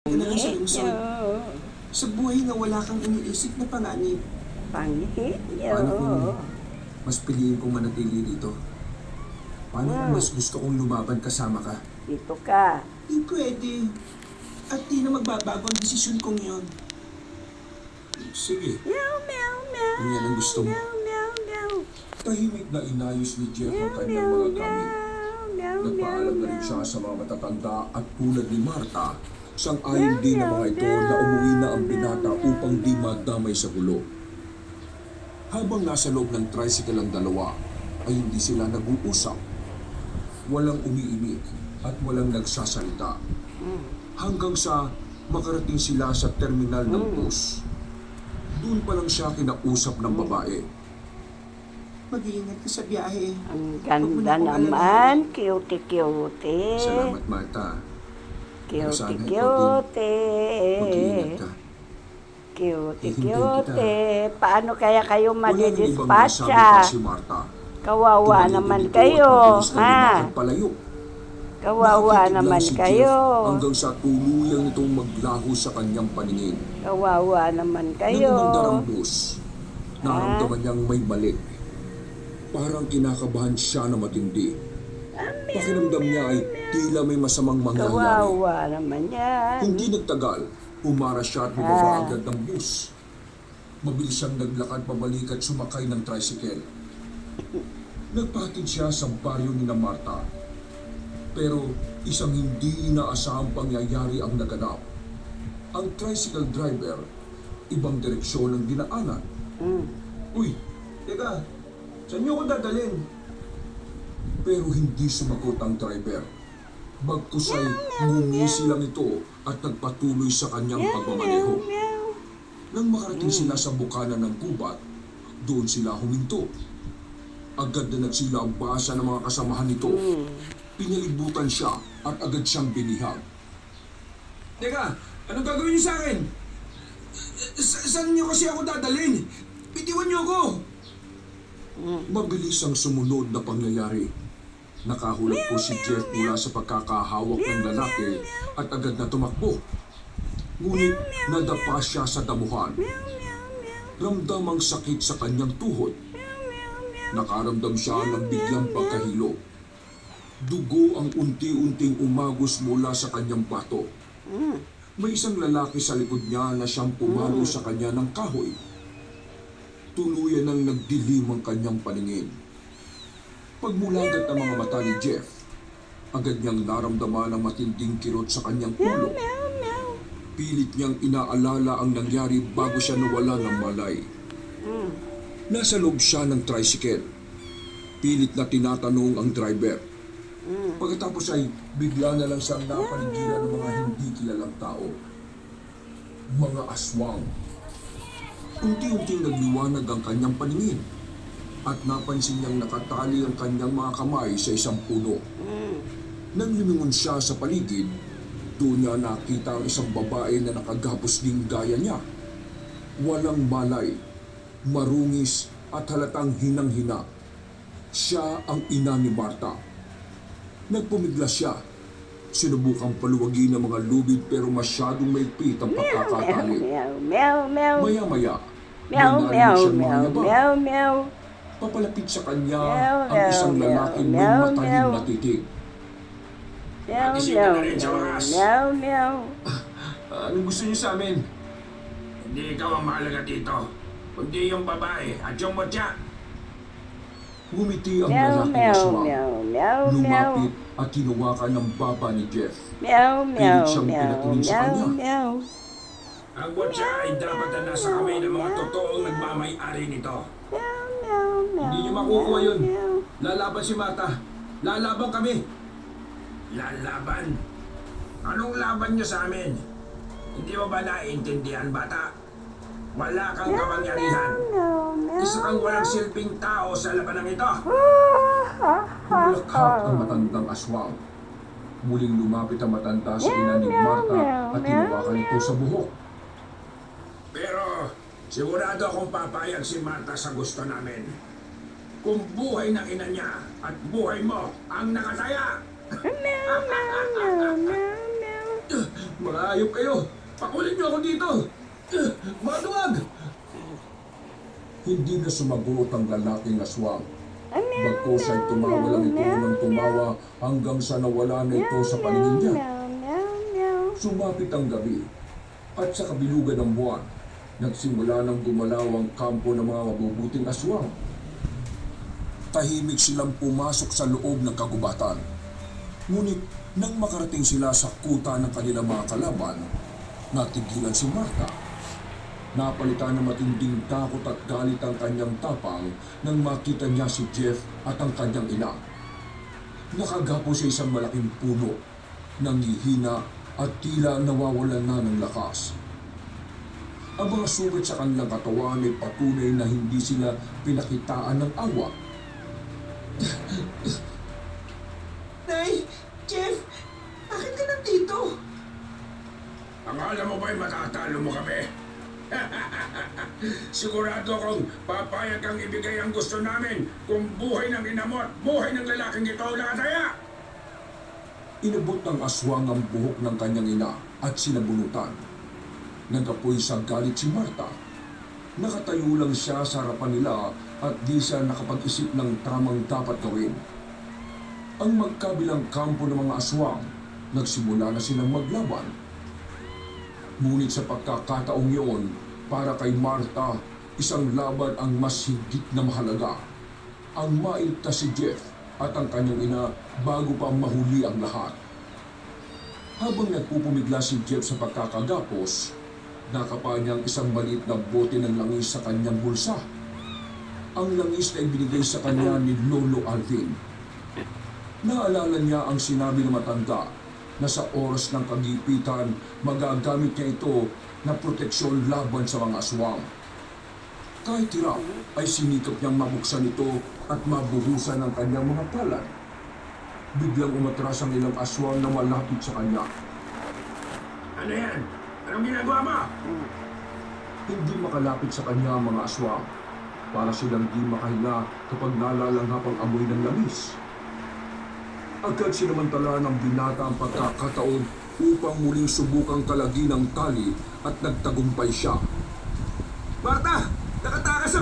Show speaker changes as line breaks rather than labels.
Ka na lang sa
Pangit
lungsod.
nyo.
Sa buhay na wala kang iniisip na panganib.
Pangit
Paano kung
nyo.
mas piliin kong manatili dito? Paano kung mas gusto kong lumaban kasama ka?
Dito ka.
Di pwede. At di na magbabago ang desisyon kong yon. Sige,
Meow, meow, meow.
kung yan ang gusto mo.
Meow, meow, meow.
Tahimik na inayos ni Jeff ang
Meow,
kanyang
meow,
mga gamit.
meow, meow,
Nagpaalam na rin
meow.
siya sa mga matatanda at tulad ni Marta, sang-ayon din ng mga ito na umuwi na ang binata upang di madamay sa gulo. Habang nasa loob ng tricycle ang dalawa, ay hindi sila nag-uusap. Walang umiimik at walang nagsasalita. Hanggang sa makarating sila sa terminal ng bus. Doon pa lang siya kinausap ng babae.
Mag-iingat ka sa biyahe.
Ang
Huwag mo
ganda
na akong
naman. Cute-cute.
Salamat, Marta.
Cute-cute.
Mag-iingat ka.
Cute-cute. Paano kaya kayo
Wala nang ibang masabi pa
madidispatcha?
si Marta.
Kawawa
Tumalikod
naman
ito
kayo,
at mabilis na
ha?
lumakad palayo.
Kawawa
Nakikinig lang
naman
si Jeff
kayo.
hanggang sa tuluyang itong maglaho sa kanyang paningin.
Kawawa naman
Nang
kayo.
umandar ang bus, naramdaman niyang may mali. Parang kinakabahan siya na matindi. Pakiramdam niya ay tila may masamang mangyayari.
Kawawa naman yan.
Hindi nagtagal, humara siya at bumaba agad ng bus. Mabilis siyang naglakad pabalik at sumakay ng tricycle. Nagpahatid siya sa baryo ni na Marta. Pero isang hindi inaasahang pangyayari ang naganap. Ang tricycle driver, ibang direksyon ang dinaanan.
Uy, teka. Saan niyo ako dadalhin?
Pero hindi sumagot ang driver. Bagkus ay ngumisi lang ito at nagpatuloy sa kanyang pagmamaneho. Nang makarating sila sa bukana ng gubat, doon sila huminto. Agad na nagsila ang basa ng mga kasamahan nito. Pinalibutan siya at agad siyang binihag.
Teka, anong gagawin niyo sa akin? Saan niyo kasi ako dadalhin? Bitiwan niyo ako!
Mabilis ang sumunod na pangyayari. Nakahulog po si Jeff mula sa pagkakahawak ng lalaki at agad na tumakbo. Ngunit nadapa siya sa damuhan. Ramdam ang sakit sa kanyang tuhod. Nakaramdam siya ng biglang pagkahilo. Dugo ang unti-unting umagos mula sa kanyang bato. May isang lalaki sa likod niya na siyang pumalo sa kanya ng kahoy. Tuluyan ang nagdilim ang kanyang paningin. Pagmulagat ang mga mata ni Jeff, agad niyang naramdaman ang matinding kirot sa kanyang ulo. Pilit niyang inaalala ang nangyari bago siya nawala ng malay. Nasa loob siya ng tricycle. Pilit na tinatanong ang driver. Pagkatapos ay bigla na lang siyang napaligiran ng mga hindi kilalang tao. Mga aswang. Unti-unting nagliwanag ang kanyang paningin at napansin niyang nakatali ang kanyang mga kamay sa isang puno. Nang lumingon siya sa paligid, doon niya nakita ang isang babae na nakagapos din gaya niya. Walang malay, marungis at halatang hinang-hina. Siya ang ina ni Marta. Nagpumiglas siya. Sinubukang paluwagin ang mga lubid pero masyadong maigpit ang pagkakatali.
Meow, meow, meow.
Maya-maya,
Meow,
may
meow,
narinig siyang mga
meow,
yabang.
meow, meow.
Papalapit sa kanya
Meow,
ang isang
meow,
lalaking may
meow,
matalim
meow.
na titig.
Meow,
Nagising
meow,
ka na rin sa
meow,
wakas.
meow, meow.
Anong gusto niyo sa amin?
Hindi ikaw ang mahalaga dito, kundi yung babae at yung mutya.
Ngumiti ang
Meow,
lalaking
meow,
aswang.
meow, meow, meow.
Lumapit at hinawakan ng baba ni Jeff.
Meow, meow,
siyang
meow,
pinatingin sa
meow,
kanya.
meow.
Ang mutya ay dapat na nasa kamay ng mga totoong nagmamay-ari nito.
Meow, meow, meow.
Hindi niyo makukuha yun.
meow.
Lalaban si Mata. Lalaban kami.
Lalaban? Anong laban niyo sa amin? Hindi mo ba naiintindihan, bata? Wala kang kapangyarihan.
Meow, meow.
Isa kang walang silbing tao sa labanang ito.
Bulakhak ang matandang aswang. Muling lumapit ang matanda sa ina ni Marta at hinawakan ito sa buhok.
Pero sigurado akong papayag si Marta sa gusto namin. Kung buhay ng ina niya at buhay mo ang nakataya.
Meow, meow, meow, meow, meow.
Mga hayop kayo! Pakulin niyo ako dito! Mga duwag! Hindi na sumagot ang lalaking aswang. Bagkos ay tumawa lang ito ng tumawa hanggang sa nawala na ito sa paningin niya.
Meow, meow, meow.
Sumapit ang gabi at sa kabilugan ng buwan, nagsimula ng gumalaw ang kampo ng mga mabubuting aswang. Tahimik silang pumasok sa loob ng kagubatan. Ngunit nang makarating sila sa kuta ng kanilang mga kalaban, natigilan si Martha. Napalitan ng matinding takot at galit ang kanyang tapang nang makita niya si Jeff at ang kanyang ina. Nakagapo sa isang malaking puno, nangihina at tila nawawalan na ng lakas. Ang mga sugat sa kanilang katawan ay patunay na hindi sila pinakitaan ng awa.
Nay! Jeff! Bakit ka nandito?
Akala mo ba'y matatalo mo kami? Sigurado akong papayag kang ibigay ang gusto namin kung buhay ng ina mo at buhay ng lalaking ito ang nakataya.
Inabot ng aswang ang buhok ng kanyang ina at sinabunutan. Nagapoy sa galit si Martha. Nakatayo lang siya sa harapan nila at di siya nakapag-isip ng tamang dapat gawin. Ang magkabilang kampo ng mga aswang, nagsimula na silang maglaban. Ngunit sa pagkakataong iyon, para kay Martha, isang laban ang mas higit na mahalaga. Ang mailigtas si Jeff at ang kanyang ina bago pa mahuli ang lahat. Habang nagpupumigla si Jeff sa pagkakagapos, nakapa niyang isang maliit na bote ng langis sa kanyang bulsa. Ang langis na ibinigay sa kanya ni Lolo Alvin. Naalala niya ang sinabi ng matanda na sa oras ng kagipitan, magagamit niya ito na proteksyon laban sa mga aswang. Kahit hirap, ay sinikap niyang mabuksan ito at mabuhusan ang kanyang mga palad. Biglang umatras ang ilang aswang na malapit sa kanya.
Ano yan? Anong ginagawa mo?
Hindi makalapit sa kanya ang mga aswang para silang di makahinga kapag nalalanghap ang amoy ng langis. Agad sinamantala ng binata ang pagkakataon upang muling subukang talagin ang tali at nagtagumpay siya.